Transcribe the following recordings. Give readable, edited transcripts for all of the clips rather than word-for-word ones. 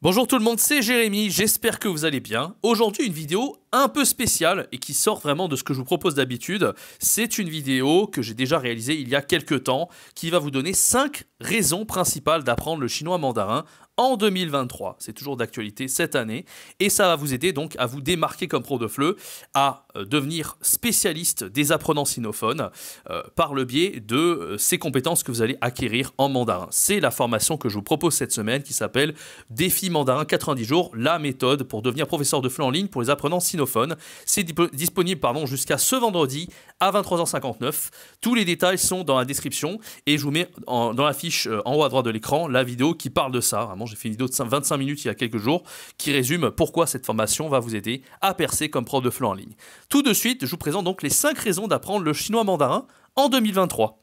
Bonjour tout le monde, c'est Jérémy, j'espère que vous allez bien. Aujourd'hui une vidéo un peu spéciale et qui sort vraiment de ce que je vous propose d'habitude. C'est une vidéo que j'ai déjà réalisée il y a quelques temps qui va vous donner 5 raisons principales d'apprendre le chinois mandarin en 2023. C'est toujours d'actualité cette année et ça va vous aider donc à vous démarquer comme pro de FLE, à devenir spécialiste des apprenants sinophones par le biais de ces compétences que vous allez acquérir en mandarin. C'est la formation que je vous propose cette semaine qui s'appelle Défi Mandarin 90 jours, la méthode pour devenir professeur de FLE en ligne pour les apprenants sinophones. C'est disponible jusqu'à ce vendredi à 23h59. Tous les détails sont dans la description et je vous mets dans la fiche en haut à droite de l'écran la vidéo qui parle de ça. Vraiment, j'ai fait une vidéo de 25 minutes il y a quelques jours qui résume pourquoi cette formation va vous aider à percer comme prof de FLE en ligne. Tout de suite, je vous présente donc les 5 raisons d'apprendre le chinois mandarin en 2023.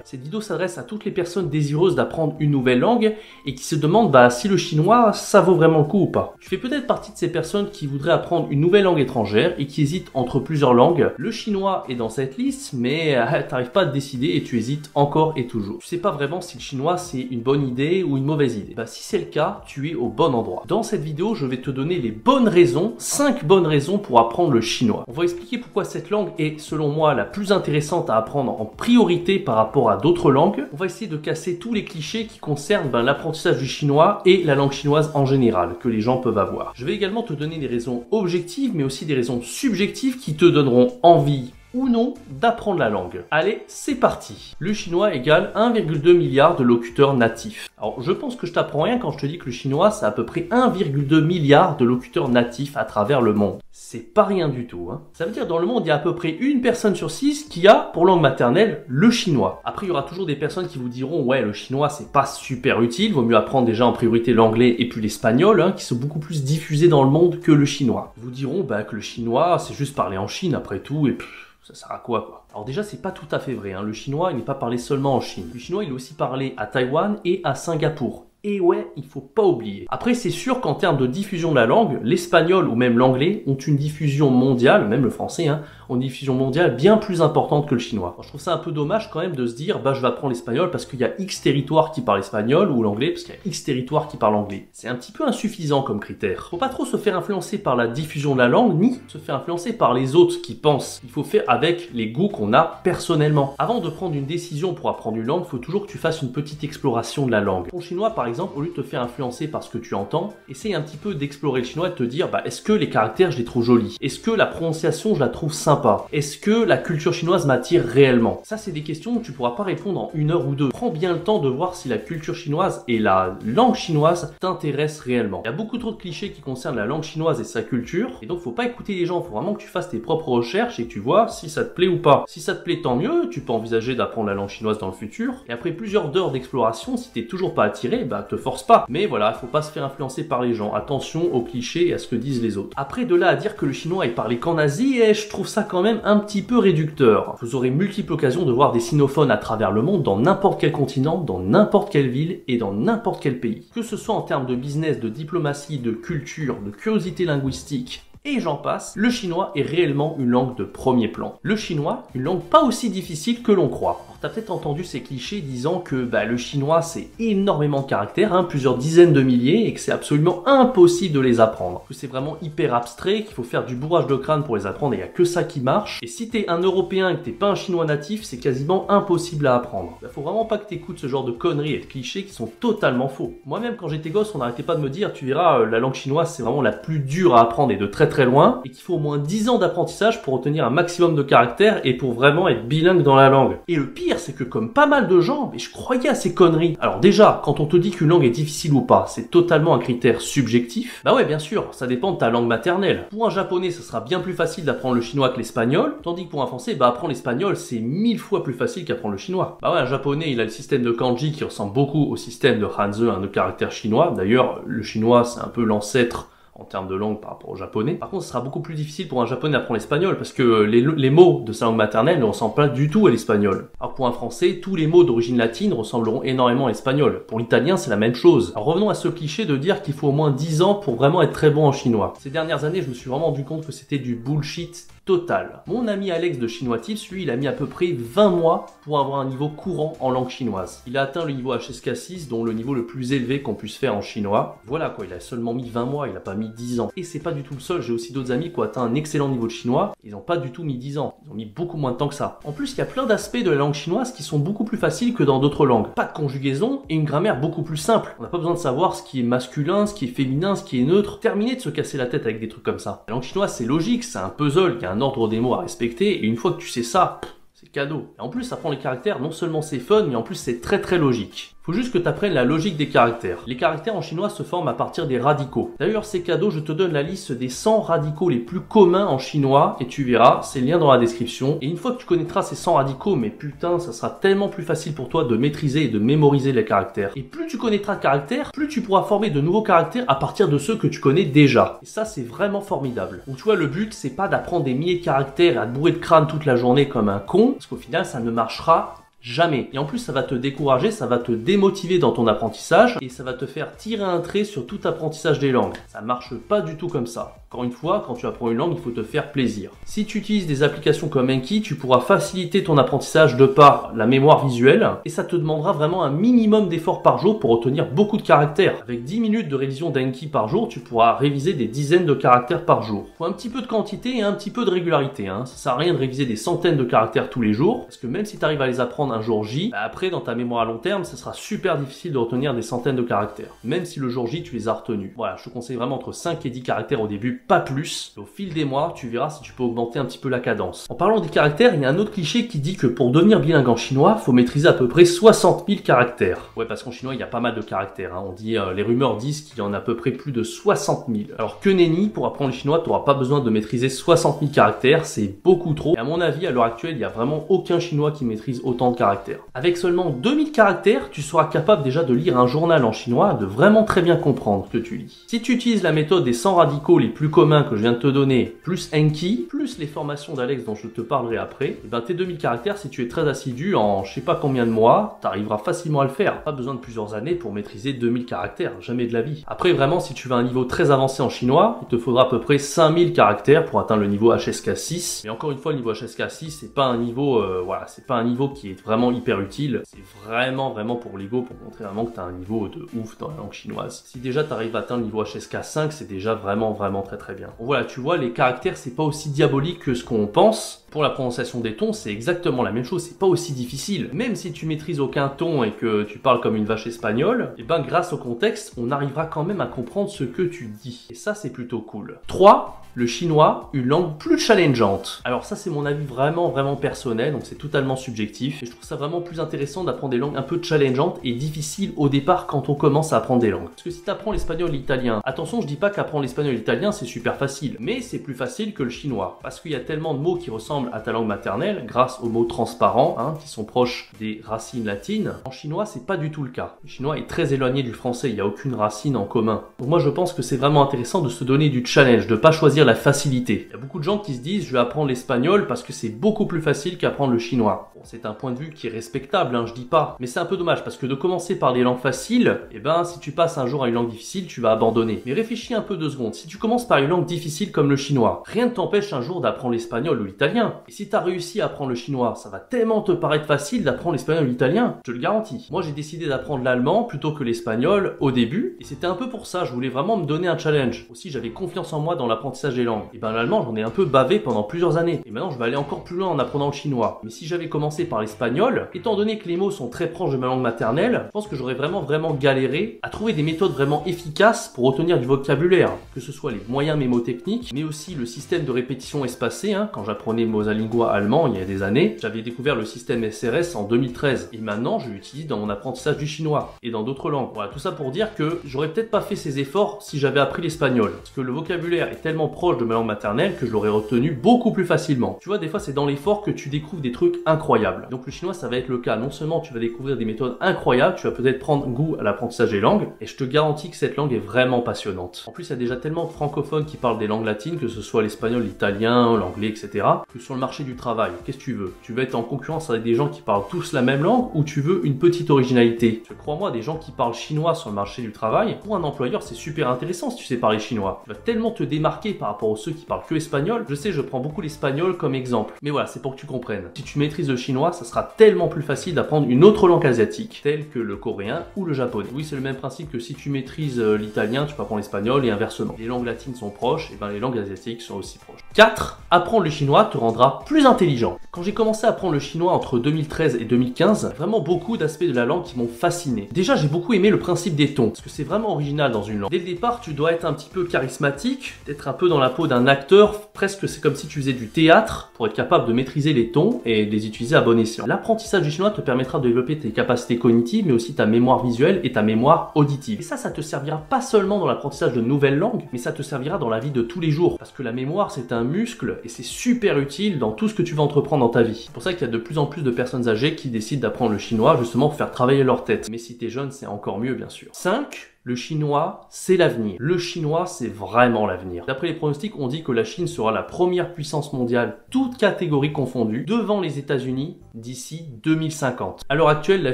Cette vidéo s'adresse à toutes les personnes désireuses d'apprendre une nouvelle langue et qui se demandent si le chinois ça vaut vraiment le coup ou pas. Tu fais peut-être partie de ces personnes qui voudraient apprendre une nouvelle langue étrangère et qui hésitent entre plusieurs langues. Le chinois est dans cette liste mais t'arrives pas à te décider et tu hésites encore et toujours. Tu sais pas vraiment si le chinois c'est une bonne idée ou une mauvaise idée. Si c'est le cas, tu es au bon endroit. Dans cette vidéo, je vais te donner les bonnes raisons, 5 bonnes raisons pour apprendre le chinois. On va expliquer pourquoi cette langue est selon moi la plus intéressante à apprendre en priorité par rapport à d'autres langues. On va essayer de casser tous les clichés qui concernent l'apprentissage du chinois et la langue chinoise en général que les gens peuvent avoir. Je vais également te donner des raisons objectives mais aussi des raisons subjectives qui te donneront envie ou non d'apprendre la langue. Allez, c'est parti. Le chinois égale 1,2 milliard de locuteurs natifs. Alors, je pense que je t'apprends rien quand je te dis que le chinois, c'est à peu près 1,2 milliard de locuteurs natifs à travers le monde. C'est pas rien du tout, hein. Ça veut dire dans le monde, il y a à peu près une personne sur 6 qui a pour langue maternelle le chinois. Après, il y aura toujours des personnes qui vous diront ouais, le chinois, c'est pas super utile, vaut mieux apprendre déjà en priorité l'anglais et puis l'espagnol, qui sont beaucoup plus diffusés dans le monde que le chinois. Ils vous diront que le chinois, c'est juste parler en Chine après tout et ça sert à quoi. Alors déjà, c'est pas tout à fait vrai, hein. Le chinois, il n'est pas parlé seulement en Chine. Le chinois, il est aussi parlé à Taïwan et à Singapour. Et ouais, il faut pas oublier. Après, c'est sûr qu'en termes de diffusion de la langue, l'espagnol ou même l'anglais ont une diffusion mondiale, même le français, ont une diffusion mondiale bien plus importante que le chinois. Alors, je trouve ça un peu dommage quand même de se dire, je vais apprendre l'espagnol parce qu'il y a X territoires qui parlent espagnol ou l'anglais parce qu'il y a X territoires qui parlent anglais. C'est un petit peu insuffisant comme critère. Faut pas trop se faire influencer par la diffusion de la langue, ni se faire influencer par les autres qui pensent. Il faut faire avec les goûts qu'on a personnellement. Avant de prendre une décision pour apprendre une langue, il faut toujours que tu fasses une petite exploration de la langue. Pour le chinois, par exemple, au lieu de te faire influencer par ce que tu entends, essaye un petit peu d'explorer le chinois et de te dire est-ce que les caractères je les trouve jolis? Est-ce que la prononciation je la trouve sympa? Est-ce que la culture chinoise m'attire réellement? Ça, c'est des questions où tu pourras pas répondre en 1 heure ou 2. Prends bien le temps de voir si la culture chinoise et la langue chinoise t'intéressent réellement. Il y a beaucoup trop de clichés qui concernent la langue chinoise et sa culture, et donc faut pas écouter les gens, faut vraiment que tu fasses tes propres recherches et que tu vois si ça te plaît ou pas. Si ça te plaît, tant mieux, tu peux envisager d'apprendre la langue chinoise dans le futur, et après plusieurs heures d'exploration, si t'es toujours pas attiré, te force pas. Mais voilà, faut pas se faire influencer par les gens. Attention aux clichés et à ce que disent les autres. Après, de là à dire que le chinois est parlé qu'en Asie, je trouve ça quand même un petit peu réducteur. Vous aurez multiples occasions de voir des sinophones à travers le monde, dans n'importe quel continent, dans n'importe quelle ville et dans n'importe quel pays. Que ce soit en termes de business, de diplomatie, de culture, de curiosité linguistique, et j'en passe, le chinois est réellement une langue de premier plan. Le chinois, une langue pas aussi difficile que l'on croit. Alors, t'as peut-être entendu ces clichés disant que le chinois c'est énormément de caractères, plusieurs dizaines de milliers, et que c'est absolument impossible de les apprendre. Que c'est vraiment hyper abstrait, qu'il faut faire du bourrage de crâne pour les apprendre et il n'y a que ça qui marche. Et si t'es un Européen et que t'es pas un chinois natif, c'est quasiment impossible à apprendre. Faut vraiment pas que t'écoutes ce genre de conneries et de clichés qui sont totalement faux. Moi-même quand j'étais gosse, on n'arrêtait pas de me dire, tu verras, la langue chinoise c'est vraiment la plus dure à apprendre et de très loin, et qu'il faut au moins 10 ans d'apprentissage pour obtenir un maximum de caractères et pour vraiment être bilingue dans la langue. Et le pire, c'est que comme pas mal de gens, je croyais à ces conneries. Alors déjà, quand on te dit qu'une langue est difficile ou pas, c'est totalement un critère subjectif. Ouais, bien sûr, ça dépend de ta langue maternelle. Pour un japonais, ça sera bien plus facile d'apprendre le chinois que l'espagnol, tandis que pour un français, apprendre l'espagnol, c'est 1000 fois plus facile qu'apprendre le chinois. Un japonais, il a le système de kanji qui ressemble beaucoup au système de Hanzi, de caractères chinois. D'ailleurs, le chinois, c'est un peu l'ancêtre en termes de langue par rapport au japonais. Par contre, ce sera beaucoup plus difficile pour un japonais d'apprendre l'espagnol parce que les mots de sa langue maternelle ne ressemblent pas du tout à l'espagnol. Alors pour un français, tous les mots d'origine latine ressembleront énormément à l'espagnol. Pour l'italien, c'est la même chose. Alors revenons à ce cliché de dire qu'il faut au moins 10 ans pour vraiment être très bon en chinois. Ces dernières années, je me suis vraiment rendu compte que c'était du bullshit totale. Mon ami Alex de Chinois Tips, lui, il a mis à peu près 20 mois pour avoir un niveau courant en langue chinoise. Il a atteint le niveau HSK6, dont le niveau le plus élevé qu'on puisse faire en chinois. Voilà quoi, il a seulement mis 20 mois, il n'a pas mis 10 ans. Et c'est pas du tout le seul, j'ai aussi d'autres amis qui ont atteint un excellent niveau de chinois. Ils n'ont pas du tout mis 10 ans, ils ont mis beaucoup moins de temps que ça. En plus, il y a plein d'aspects de la langue chinoise qui sont beaucoup plus faciles que dans d'autres langues. Pas de conjugaison et une grammaire beaucoup plus simple. On n'a pas besoin de savoir ce qui est masculin, ce qui est féminin, ce qui est neutre. Terminez de se casser la tête avec des trucs comme ça. La langue chinoise, c'est logique, c'est un puzzle, il y a un ordre des mots à respecter, et une fois que tu sais ça, c'est cadeau. Et en plus, ça prend les caractères, non seulement c'est fun, mais en plus c'est très logique. Faut juste que tu apprennes la logique des caractères. Les caractères en chinois se forment à partir des radicaux. D'ailleurs, c'est cadeau, je te donne la liste des 100 radicaux les plus communs en chinois, et tu verras, c'est le lien dans la description. Et une fois que tu connaîtras ces 100 radicaux, mais putain, ça sera tellement plus facile pour toi de maîtriser et de mémoriser les caractères. Et plus tu connaîtras de caractères, plus tu pourras former de nouveaux caractères à partir de ceux que tu connais déjà. Et ça, c'est vraiment formidable. Donc tu vois, le but, c'est pas d'apprendre des milliers de caractères et à te bourrer de crâne toute la journée comme un con, parce qu'au final, ça ne marchera jamais. Et en plus, ça va te décourager, ça va te démotiver dans ton apprentissage et ça va te faire tirer un trait sur tout apprentissage des langues. Ça marche pas du tout comme ça. Encore une fois, quand tu apprends une langue, il faut te faire plaisir. Si tu utilises des applications comme Anki, tu pourras faciliter ton apprentissage de par la mémoire visuelle et ça te demandera vraiment un minimum d'efforts par jour pour obtenir beaucoup de caractères. Avec 10 minutes de révision d'Anki par jour, tu pourras réviser des dizaines de caractères par jour. Faut un petit peu de quantité et un petit peu de régularité. Ça sert à rien de réviser des centaines de caractères tous les jours parce que même si tu arrives à les apprendre un jour J, après dans ta mémoire à long terme, ça sera super difficile de retenir des centaines de caractères. Même si le jour J, tu les as retenus. Voilà, je te conseille vraiment entre 5 et 10 caractères au début, pas plus. Et au fil des mois, tu verras si tu peux augmenter un petit peu la cadence. En parlant des caractères, il y a un autre cliché qui dit que pour devenir bilingue en chinois, faut maîtriser à peu près 60 000 caractères. Ouais, parce qu'en chinois, il y a pas mal de caractères. On dit, les rumeurs disent qu'il y en a à peu près plus de 60 000. Alors que nenni, pour apprendre le chinois, tu n'auras pas besoin de maîtriser 60 000 caractères, c'est beaucoup trop. Et à mon avis, à l'heure actuelle, il n'y a vraiment aucun chinois qui maîtrise autant de caractères. Avec seulement 2000 caractères, tu seras capable déjà de lire un journal en chinois, de vraiment très bien comprendre ce que tu lis. Si tu utilises la méthode des 100 radicaux les plus communs que je viens de te donner, plus Anki, plus les formations d'Alex dont je te parlerai après, et ben tes 2000 caractères, si tu es très assidu, en je sais pas combien de mois, tu arriveras facilement à le faire. Pas besoin de plusieurs années pour maîtriser 2000 caractères, jamais de la vie. Après vraiment, si tu veux un niveau très avancé en chinois, il te faudra à peu près 5000 caractères pour atteindre le niveau HSK6. Mais encore une fois, le niveau HSK6, c'est pas un niveau, c'est pas un niveau qui est vraiment hyper utile. C'est vraiment pour l'ego, pour montrer vraiment que tu as un niveau de ouf dans la langue chinoise. Si déjà tu arrives à atteindre le niveau HSK5, c'est déjà vraiment très bien. Bon, voilà, tu vois, les caractères, c'est pas aussi diabolique que ce qu'on pense. Pour la prononciation des tons, c'est exactement la même chose, c'est pas aussi difficile. Même si tu maîtrises aucun ton et que tu parles comme une vache espagnole, et ben grâce au contexte, on arrivera quand même à comprendre ce que tu dis. Et ça, c'est plutôt cool. 3. Le chinois, une langue plus challengeante. Alors ça, c'est mon avis vraiment personnel, donc c'est totalement subjectif. Et je trouve ça vraiment plus intéressant d'apprendre des langues un peu challengeantes et difficiles au départ quand on commence à apprendre des langues. Parce que si tu apprends l'espagnol et l'italien, attention, je dis pas qu'apprendre l'espagnol et l'italien, c'est super facile. Mais c'est plus facile que le chinois. Parce qu'il y a tellement de mots qui ressemblent à ta langue maternelle, grâce aux mots transparents, qui sont proches des racines latines. En chinois, c'est pas du tout le cas. Le chinois est très éloigné du français, il n'y a aucune racine en commun. Donc moi, je pense que c'est vraiment intéressant de se donner du challenge, de pas choisir la facilité. Il y a beaucoup de gens qui se disent je vais apprendre l'espagnol parce que c'est beaucoup plus facile qu'apprendre le chinois. Bon, c'est un point de vue qui est respectable, je dis pas. Mais c'est un peu dommage parce que de commencer par des langues faciles, si tu passes un jour à une langue difficile, tu vas abandonner. Mais réfléchis un peu 2 secondes. Si tu commences par une langue difficile comme le chinois, rien ne t'empêche un jour d'apprendre l'espagnol ou l'italien. Et si tu as réussi à apprendre le chinois, ça va tellement te paraître facile d'apprendre l'espagnol ou l'italien, je te le garantis. Moi, j'ai décidé d'apprendre l'allemand plutôt que l'espagnol au début, et c'était un peu pour ça, je voulais vraiment me donner un challenge. Aussi, j'avais confiance en moi dans l'apprentissage des langues. Et l'allemand, j'en ai un peu bavé pendant plusieurs années. Et maintenant, je vais aller encore plus loin en apprenant le chinois. Mais si j'avais commencé par l'espagnol, étant donné que les mots sont très proches de ma langue maternelle, je pense que j'aurais vraiment galéré à trouver des méthodes vraiment efficaces pour obtenir du vocabulaire. Que ce soit les moyens mémotechniques, mais aussi le système de répétition espacée. Quand j'apprenais Mosalingua allemand il y a des années, j'avais découvert le système SRS en 2013. Et maintenant, je l'utilise dans mon apprentissage du chinois et dans d'autres langues. Voilà, tout ça pour dire que j'aurais peut-être pas fait ces efforts si j'avais appris l'espagnol. Parce que le vocabulaire est tellement proche de ma langue maternelle que je l'aurais retenu beaucoup plus facilement. Tu vois, des fois, c'est dans l'effort que tu découvres des trucs incroyables. incroyable. Donc le chinois, ça va être le cas. Non seulement tu vas découvrir des méthodes incroyables, tu vas peut-être prendre goût à l'apprentissage des langues, et je te garantis que cette langue est vraiment passionnante. En plus, il y a déjà tellement de francophones qui parlent des langues latines, que ce soit l'espagnol, l'italien, l'anglais, etc., que sur le marché du travail, qu'est-ce que tu veux? Tu veux être en concurrence avec des gens qui parlent tous la même langue, ou tu veux une petite originalité? Crois-moi, des gens qui parlent chinois sur le marché du travail, pour un employeur, c'est super intéressant si tu sais parler chinois. Tu vas tellement te démarquer par rapport aux ceux qui parlent que espagnol. Je sais, je prends beaucoup l'espagnol comme exemple, mais voilà, c'est pour que tu comprennes. Si tu maîtrises le chinois, ça sera tellement plus facile d'apprendre une autre langue asiatique, telle que le coréen ou le japonais. Oui, c'est le même principe que si tu maîtrises l'italien, tu peux apprendre l'espagnol et inversement. Les langues latines sont proches, et ben les langues asiatiques sont aussi proches. 4. Apprendre le chinois te rendra plus intelligent. Quand j'ai commencé à apprendre le chinois entre 2013 et 2015, vraiment beaucoup d'aspects de la langue qui m'ont fasciné. Déjà, j'ai beaucoup aimé le principe des tons, parce que c'est vraiment original dans une langue. Dès le départ, tu dois être un petit peu charismatique, être un peu dans la peau d'un acteur, presque c'est comme si tu faisais du théâtre, pour être capable de maîtriser les tons et de les utiliser à bon escient. L'apprentissage du chinois te permettra de développer tes capacités cognitives, mais aussi ta mémoire visuelle et ta mémoire auditive. Et ça te servira pas seulement dans l'apprentissage de nouvelles langues, mais ça te servira dans la vie de tous les jours, parce que la mémoire, c'est un muscle, et c'est super utile dans tout ce que tu vas entreprendre dans ta vie. C'est pour ça qu'il y a de plus en plus de personnes âgées qui décident d'apprendre le chinois, justement pour faire travailler leur tête. Mais si t'es jeune, c'est encore mieux, bien sûr. 5. Le chinois, c'est l'avenir. Le chinois, c'est vraiment l'avenir. D'après les pronostics, on dit que la Chine sera la première puissance mondiale, toutes catégories confondues, devant les États-Unis d'ici 2050. À l'heure actuelle, la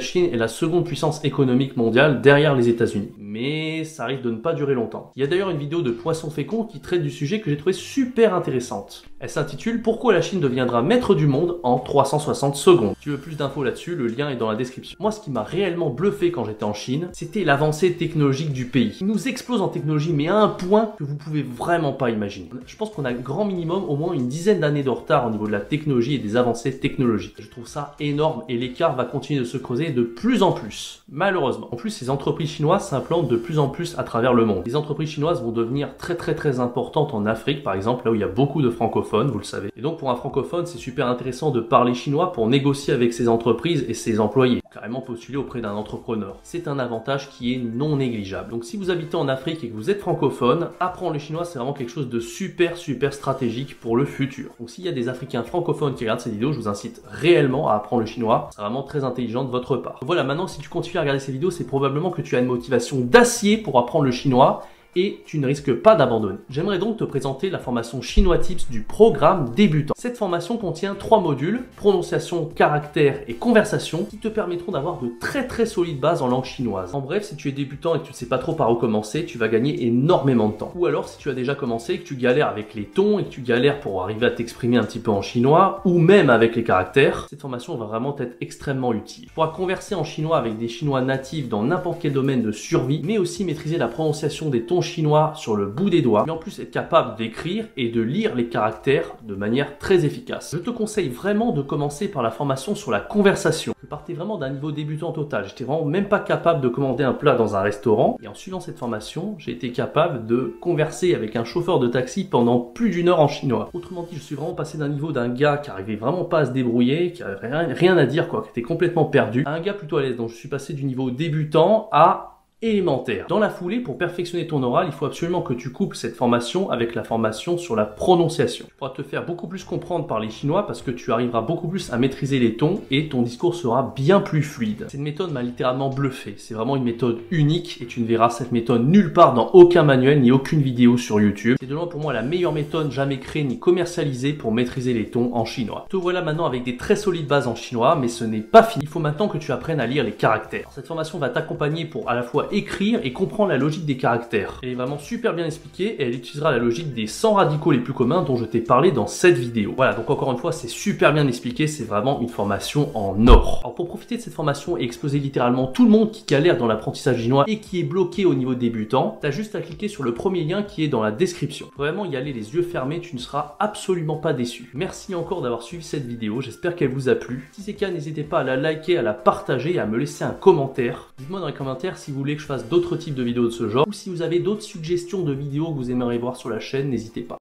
Chine est la seconde puissance économique mondiale derrière les États-Unis. Mais ça risque de ne pas durer longtemps. Il y a d'ailleurs une vidéo de Poisson Fécond qui traite du sujet que j'ai trouvé super intéressante. Elle s'intitule « Pourquoi la Chine deviendra maître du monde en 360 secondes ». Si tu veux plus d'infos là-dessus, le lien est dans la description. Moi, ce qui m'a réellement bluffé quand j'étais en Chine, c'était l'avancée technologique du pays. Il nous explose en technologie, mais à un point que vous pouvez vraiment pas imaginer. Je pense qu'on a grand minimum au moins une dizaine d'années de retard au niveau de la technologie et des avancées technologiques. Je trouve ça énorme et l'écart va continuer de se creuser de plus en plus, malheureusement. En plus, ces entreprises chinoises s'implantent de plus en plus à travers le monde. Les entreprises chinoises vont devenir très importantes en Afrique, par exemple, là où il y a beaucoup de francophones, vous le savez. Et donc pour un francophone, c'est super intéressant de parler chinois pour négocier avec ses entreprises et ses employés. Carrément postuler auprès d'un entrepreneur. C'est un avantage qui est non négligeable. Donc si vous habitez en Afrique et que vous êtes francophone, apprendre le chinois, c'est vraiment quelque chose de super stratégique pour le futur. Donc s'il y a des Africains francophones qui regardent cette vidéo, je vous incite réellement à apprendre le chinois. C'est vraiment très intelligent de votre part. Voilà, maintenant si tu continues à regarder ces vidéos, c'est probablement que tu as une motivation d'acier pour apprendre le chinois et tu ne risques pas d'abandonner. J'aimerais donc te présenter la formation Chinois Tips du programme débutant. Cette formation contient 3 modules, prononciation, caractère et conversation, qui te permettront d'avoir de très solides bases en langue chinoise. En bref, si tu es débutant et que tu ne sais pas trop par où commencer, tu vas gagner énormément de temps. Ou alors, si tu as déjà commencé et que tu galères avec les tons et que tu galères pour arriver à t'exprimer un petit peu en chinois, ou même avec les caractères, cette formation va vraiment être extrêmement utile. Tu pourras converser en chinois avec des chinois natifs dans n'importe quel domaine de survie, mais aussi maîtriser la prononciation des tons chinois sur le bout des doigts, mais en plus être capable d'écrire et de lire les caractères de manière très efficace. Je te conseille vraiment de commencer par la formation sur la conversation. Je partais vraiment d'un niveau débutant total, j'étais vraiment même pas capable de commander un plat dans un restaurant, et en suivant cette formation, j'ai été capable de converser avec un chauffeur de taxi pendant plus d'1 heure en chinois. Autrement dit, je suis vraiment passé d'un niveau d'un gars qui arrivait vraiment pas à se débrouiller, qui avait rien à dire, qui était complètement perdu, à un gars plutôt à l'aise. Donc je suis passé du niveau débutant à élémentaire. Dans la foulée, pour perfectionner ton oral, il faut absolument que tu couples cette formation avec la formation sur la prononciation. Tu pourras te faire beaucoup plus comprendre par les Chinois parce que tu arriveras beaucoup plus à maîtriser les tons et ton discours sera bien plus fluide. Cette méthode m'a littéralement bluffé. C'est vraiment une méthode unique et tu ne verras cette méthode nulle part dans aucun manuel ni aucune vidéo sur YouTube. C'est de loin pour moi la meilleure méthode jamais créée ni commercialisée pour maîtriser les tons en chinois. Te voilà maintenant avec des très solides bases en chinois, mais ce n'est pas fini. Il faut maintenant que tu apprennes à lire les caractères. Alors, cette formation va t'accompagner pour à la fois écrire et comprendre la logique des caractères. Elle est vraiment super bien expliquée et elle utilisera la logique des 100 radicaux les plus communs dont je t'ai parlé dans cette vidéo. Voilà, donc encore une fois, c'est super bien expliqué, c'est vraiment une formation en or. Alors pour profiter de cette formation et exploser littéralement tout le monde qui galère dans l'apprentissage chinois et qui est bloqué au niveau débutant, t'as juste à cliquer sur le premier lien qui est dans la description. Vraiment y aller les yeux fermés, tu ne seras absolument pas déçu. Merci encore d'avoir suivi cette vidéo, j'espère qu'elle vous a plu. Si c'est le cas, n'hésitez pas à la liker, à la partager et à me laisser un commentaire. Dites-moi dans les commentaires si vous voulez que je fasse d'autres types de vidéos de ce genre ou si vous avez d'autres suggestions de vidéos que vous aimeriez voir sur la chaîne, n'hésitez pas.